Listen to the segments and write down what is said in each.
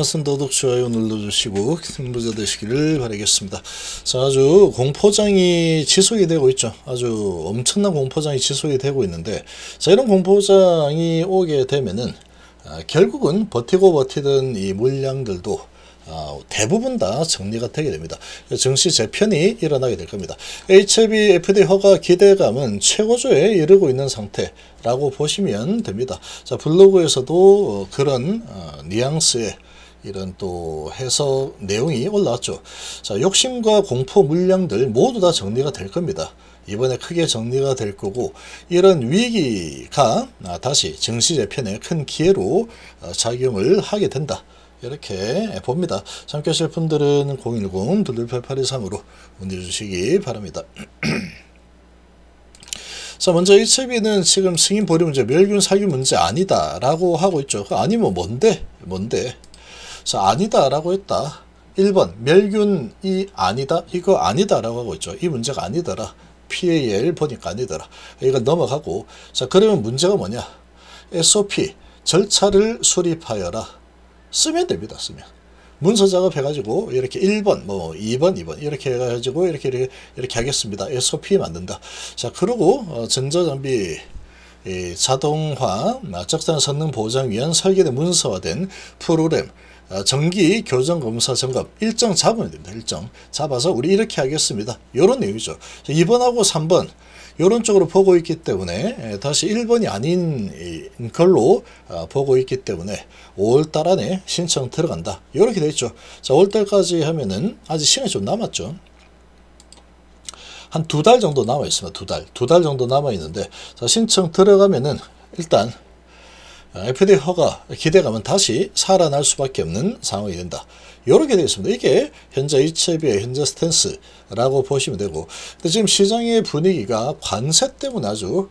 선도독 좋아요 눌러주시고 승부자 되시기를 바라겠습니다. 자, 아주 공포장이 지속이 되고 있죠. 아주 엄청난 공포장이 지속이 되고 있는데, 자, 이런 공포장이 오게 되면은 결국은 버티고 버티던 이 물량들도 대부분 다 정리가 되게 됩니다. 증시 재편이 일어나게 될 겁니다. HLB FD 허가 기대감은 최고조에 이르고 있는 상태라고 보시면 됩니다. 자, 블로그에서도 그런 뉘앙스의 이런 또 해석 내용이 올라왔죠. 자, 욕심과 공포 물량들 모두 다 정리가 될 겁니다. 이번에 크게 정리가 될 거고, 이런 위기가 다시 증시 재편의 큰 기회로 작용을 하게 된다, 이렇게 봅니다. 참여 하실 분들은 010-2288-23으로 문의 주시기 바랍니다. 자, 먼저 HLB는 지금 승인 보류 문제, 멸균 살균 문제 아니다 라고 하고 있죠. 아니면 뭔데? 자, 아니다 라고 했다. 1번 멸균이 아니다, 이거 아니다 라고 하고 있죠. 이 문제가 아니더라. PAL 보니까 아니더라. 이건 넘어가고, 자, 그러면 문제가 뭐냐? SOP 절차를 수립하여라 쓰면 됩니다. 쓰면 문서 작업 해가지고 이렇게 1번 뭐 2번 이렇게 해가지고 이렇게 하겠습니다. SOP 만든다. 자, 그리고 전자장비 자동화 적당 성능 보장 위한 설계된 문서화된 프로그램 정기 교정 검사 점검 일정 잡으면 됩니다. 일정 잡아서 우리 이렇게 하겠습니다. 요런 내용이죠. 2번하고 3번 요런 쪽으로 보고 있기 때문에 다시 1번이 아닌 걸로 보고 있기 때문에 5월달 안에 신청 들어간다, 요렇게 되어 있죠. 자, 5월달까지 하면은 아직 시간이 좀 남았죠. 한 2달 정도 남아 있습니다. 2달 정도 남아 있는데, 자, 신청 들어가면은 일단 FD 허가 기대감은 다시 살아날 수밖에 없는 상황이 된다, 요렇게 되어 있습니다. 이게 현재 HLB의 현재 스탠스라고 보시면 되고, 근데 지금 시장의 분위기가 관세 때문에 아주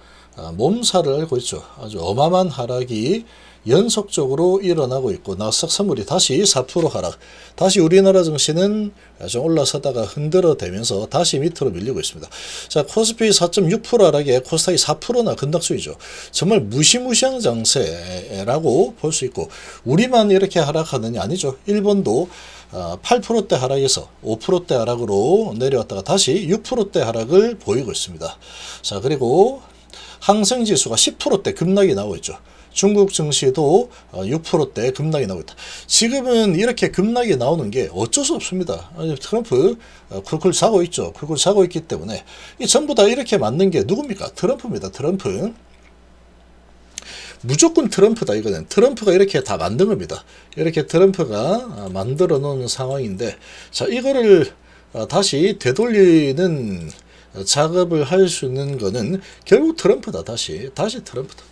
몸살을 앓고 있죠. 아주 어마어마한 하락이 연속적으로 일어나고 있고, 나스닥 선물이 다시 4% 하락, 다시 우리나라 증시는 좀 올라서다가 흔들어대면서 다시 밑으로 밀리고 있습니다. 자, 코스피 4.6% 하락에 코스닥이 4%나 급락수이죠. 정말 무시무시한 장세라고 볼 수 있고, 우리만 이렇게 하락하느냐? 아니죠. 일본도 8%대 하락에서 5%대 하락으로 내려왔다가 다시 6%대 하락을 보이고 있습니다. 자, 그리고 항생지수가 10%대 급락이 나오고 있죠. 중국 증시도 6%대 급락이 나오고 있다. 지금은 이렇게 급락이 나오는 게 어쩔 수 없습니다. 트럼프 쿨쿨 자고 있죠. 쿨쿨 자고 있기 때문에 이 전부 다 이렇게 맞는 게 누굽니까? 트럼프입니다. 트럼프. 무조건 트럼프다, 이거는. 트럼프가 이렇게 다 만든 겁니다. 이렇게 트럼프가 만들어 놓은 상황인데, 자, 이거를 다시 되돌리는 작업을 할 수 있는 거는 결국 트럼프다. 다시 트럼프다.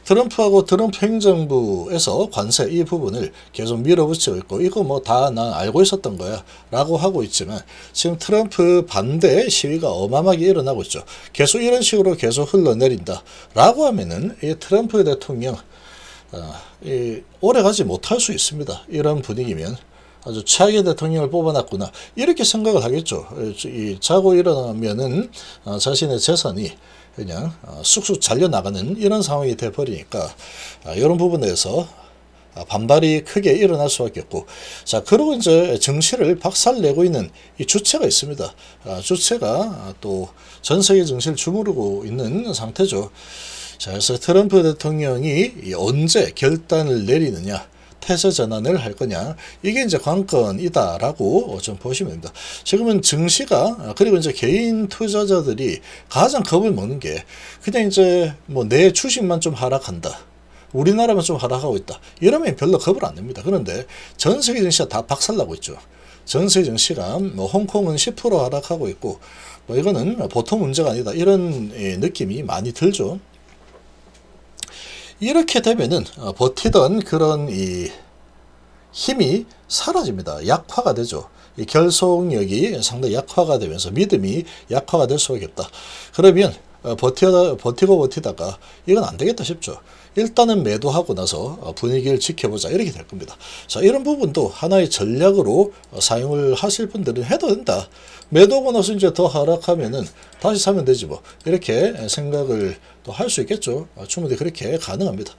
트럼프하고 트럼프 행정부에서 관세 이 부분을 계속 밀어붙이고 있고, 이거 뭐 다 난 알고 있었던 거야 라고 하고 있지만, 지금 트럼프 반대 시위가 어마어마하게 일어나고 있죠. 계속 이런 식으로 계속 흘러내린다 라고 하면은 이 트럼프 대통령 오래 가지 못할 수 있습니다. 이런 분위기면 아주 최악의 대통령을 뽑아놨구나, 이렇게 생각을 하겠죠. 자고 일어나면은 자신의 재산이 그냥 쑥쑥 잘려나가는 이런 상황이 돼버리니까, 이런 부분에서 반발이 크게 일어날 수밖에 없고, 자, 그리고 이제 증시를 박살내고 있는 이 주체가 있습니다. 주체가 또 전 세계 증시를 주무르고 있는 상태죠. 자, 그래서 트럼프 대통령이 언제 결단을 내리느냐, 태세 전환을 할 거냐, 이게 이제 관건이다라고 좀 보시면 됩니다. 지금은 증시가, 그리고 이제 개인 투자자들이 가장 겁을 먹는 게 그냥 이제 뭐 내 주식만 좀 하락한다, 우리나라만 좀 하락하고 있다, 이러면 별로 겁을 안 냅니다. 그런데 전 세계 증시가 다 박살나고 있죠. 전 세계 증시가 뭐 홍콩은 10% 하락하고 있고, 뭐 이거는 보통 문제가 아니다, 이런 느낌이 많이 들죠. 이렇게 되면은 버티던 그런 이 힘이 사라집니다. 약화가 되죠. 이 결속력이 상당히 약화가 되면서 믿음이 약화가 될 수밖에 없다. 그러면 버티고 버티다가 이건 안 되겠다 싶죠. 일단은 매도하고 나서 분위기를 지켜보자 이렇게 될 겁니다. 자, 이런 부분도 하나의 전략으로 사용을 하실 분들은 해도 된다. 매도하고 나서 이제 더 하락하면은 다시 사면 되지 뭐, 이렇게 생각을 또 할 수 있겠죠. 충분히 그렇게 가능합니다.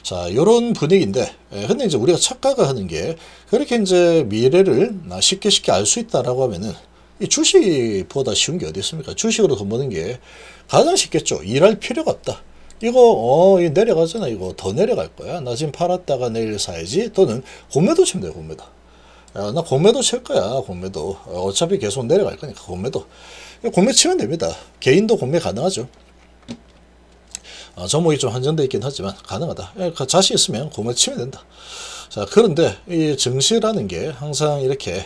자, 요런 분위기인데, 근데 이제 우리가 착각을 하는 게, 그렇게 이제 미래를 쉽게 알 수 있다라고 하면은 이 주식보다 쉬운 게 어디 있습니까? 주식으로 돈 버는 게 가장 쉽겠죠. 일할 필요가 없다. 이거 이거 내려가잖아. 이거 더 내려갈 거야. 나 지금 팔았다가 내일 사야지. 또는 공매도 치면 돼요. 공매도. 야, 나 공매도 칠 거야. 공매도. 어차피 계속 내려갈 거니까 공매도. 공매 치면 됩니다. 개인도 공매 가능하죠. 종목이 좀 한정되어 있긴 하지만 가능하다. 자신 있으면 공매 치면 된다. 자, 그런데 이 증시라는 게 항상 이렇게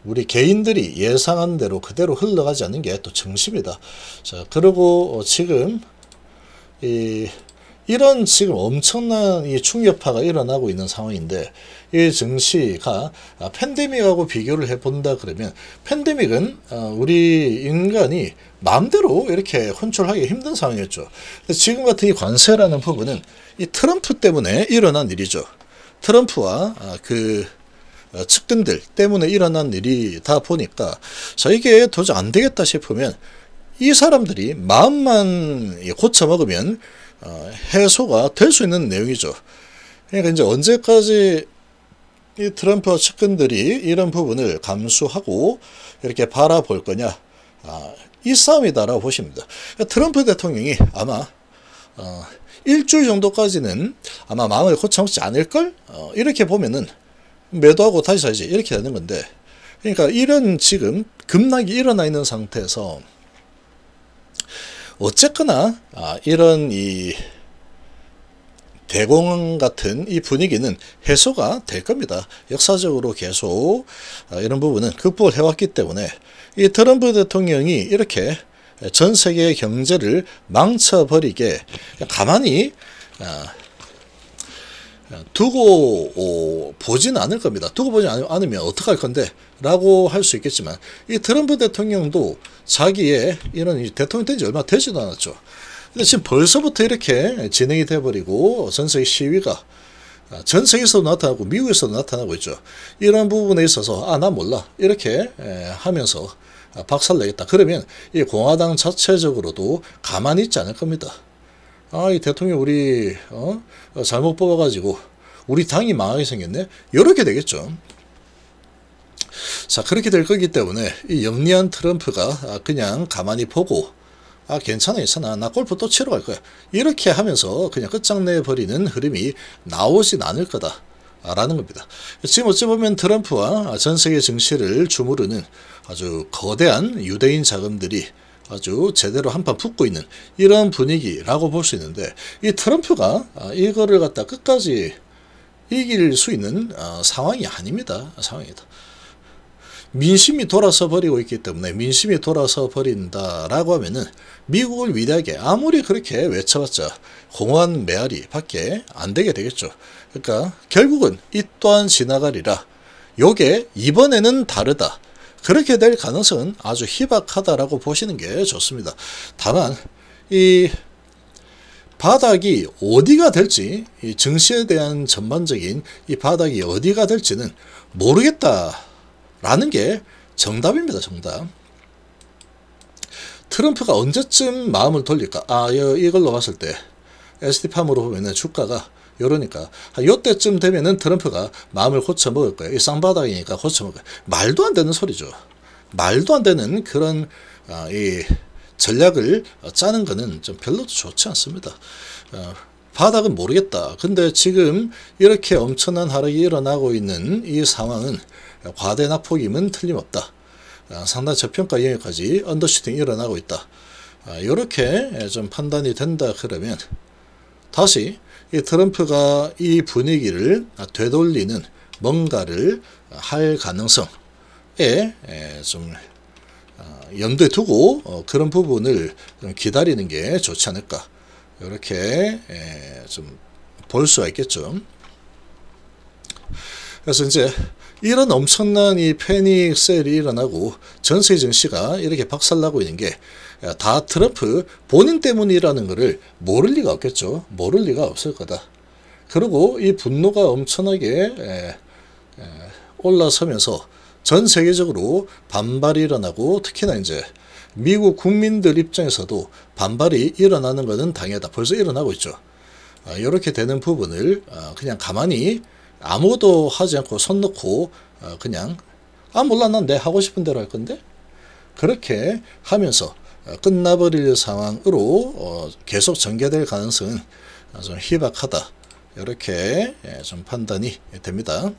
우리 개인들이 예상한 대로 그대로 흘러가지 않는 게 또 증시입니다. 자, 그리고 지금 이런 지금 엄청난 이 충격파가 일어나고 있는 상황인데, 이 증시가 팬데믹하고 비교를 해본다 그러면, 팬데믹은 우리 인간이 마음대로 이렇게 컨트롤하기 힘든 상황이었죠. 지금 같은 이 관세라는 부분은 이 트럼프 때문에 일어난 일이죠. 트럼프와 그 측근들 때문에 일어난 일이다 보니까, 자, 이게 도저히 안 되겠다 싶으면 이 사람들이 마음만 고쳐먹으면 해소가 될 수 있는 내용이죠. 그러니까 이제 언제까지 이 트럼프와 측근들이 이런 부분을 감수하고 이렇게 바라볼 거냐, 이 싸움이다라고 보시면 됩니다. 트럼프 대통령이 아마 일주일 정도까지는 아마 마음을 고쳐먹지 않을걸? 이렇게 보면은 매도하고 다시 사야지 이렇게 되는 건데, 그러니까 이런 지금 급락이 일어나 있는 상태에서 어쨌거나 이런 이 대공황 같은 이 분위기는 해소가 될 겁니다. 역사적으로 계속 이런 부분은 극복을 해왔기 때문에 이 트럼프 대통령이 이렇게 전 세계의 경제를 망쳐버리게 가만히 두고 보지는 않을 겁니다. 두고 보지 않으면 어떡할 건데 라고 할 수 있겠지만, 이 트럼프 대통령도 자기의 이런 대통령 된 지 얼마 되지도 않았죠. 근데 지금 벌써부터 이렇게 진행이 돼버리고 전세계 시위가 전 세계에서도 나타나고 미국에서도 나타나고 있죠. 이런 부분에 있어서 나 몰라 이렇게 하면서 박살내겠다. 그러면 이 공화당 자체적으로도 가만히 있지 않을 겁니다. 이 대통령 우리 잘못 뽑아가지고 우리 당이 망하게 생겼네. 이렇게 되겠죠. 자, 그렇게 될 거기 때문에 이 영리한 트럼프가 그냥 가만히 보고 괜찮아 괜찮아 나 골프 또 치러 갈 거야 이렇게 하면서 그냥 끝장내 버리는 흐름이 나오진 않을 거다 라는 겁니다. 지금 어찌 보면 트럼프와 전 세계 증시를 주무르는 아주 거대한 유대인 자금들이 아주 제대로 한판 붙고 있는 이런 분위기라고 볼 수 있는데, 이 트럼프가 이거를 갖다 끝까지 이길 수 있는 상황이 아닙니다. 상황이다. 민심이 돌아서 버리고 있기 때문에, 민심이 돌아서 버린다라고 하면은 미국을 위대하게 아무리 그렇게 외쳐봤자 공허한 메아리 밖에 안 되게 되겠죠. 그러니까 결국은 이 또한 지나가리라. 요게 이번에는 다르다. 그렇게 될 가능성은 아주 희박하다라고 보시는 게 좋습니다. 다만 이 바닥이 어디가 될지, 이 증시에 대한 전반적인 이 바닥이 어디가 될지는 모르겠다라는 게 정답입니다. 정답. 트럼프가 언제쯤 마음을 돌릴까? 이걸로 봤을 때 ST팜으로 보면은 주가가 이러니까 요때쯤 되면은 트럼프가 마음을 고쳐 먹을 거예요. 이 쌍바닥이니까 고쳐 먹을 거예요. 말도 안 되는 소리죠. 말도 안 되는 그런 이 전략을 짜는 거는 좀 별로 좋지 않습니다. 바닥은 모르겠다. 근데 지금 이렇게 엄청난 하락이 일어나고 있는 이 상황은 과대 낙폭임은 틀림없다. 상당히 저평가 영역까지 언더슈팅이 일어나고 있다. 이렇게 좀 판단이 된다 그러면 다시 이 트럼프가 이 분위기를 되돌리는 뭔가를 할 가능성에 좀 염두에 두고 그런 부분을 좀 기다리는 게 좋지 않을까, 이렇게 좀 볼 수가 있겠죠. 그래서 이제 이런 엄청난 이 패닉 세일이 일어나고 전세 증시가 이렇게 박살나고 있는 게 다 트럼프 본인 때문이라는 것을 모를 리가 없겠죠. 모를 리가 없을 거다. 그리고 이 분노가 엄청나게 올라서면서 전 세계적으로 반발이 일어나고, 특히나 이제 미국 국민들 입장에서도 반발이 일어나는 것은 당연하다. 벌써 일어나고 있죠. 이렇게 되는 부분을 그냥 가만히 아무것도 하지 않고 손 놓고 그냥 몰라, 난 내 하고 싶은 대로 할 건데, 그렇게 하면서 끝나버릴 상황으로 계속 전개될 가능성은 좀 희박하다. 이렇게 좀 판단이 됩니다.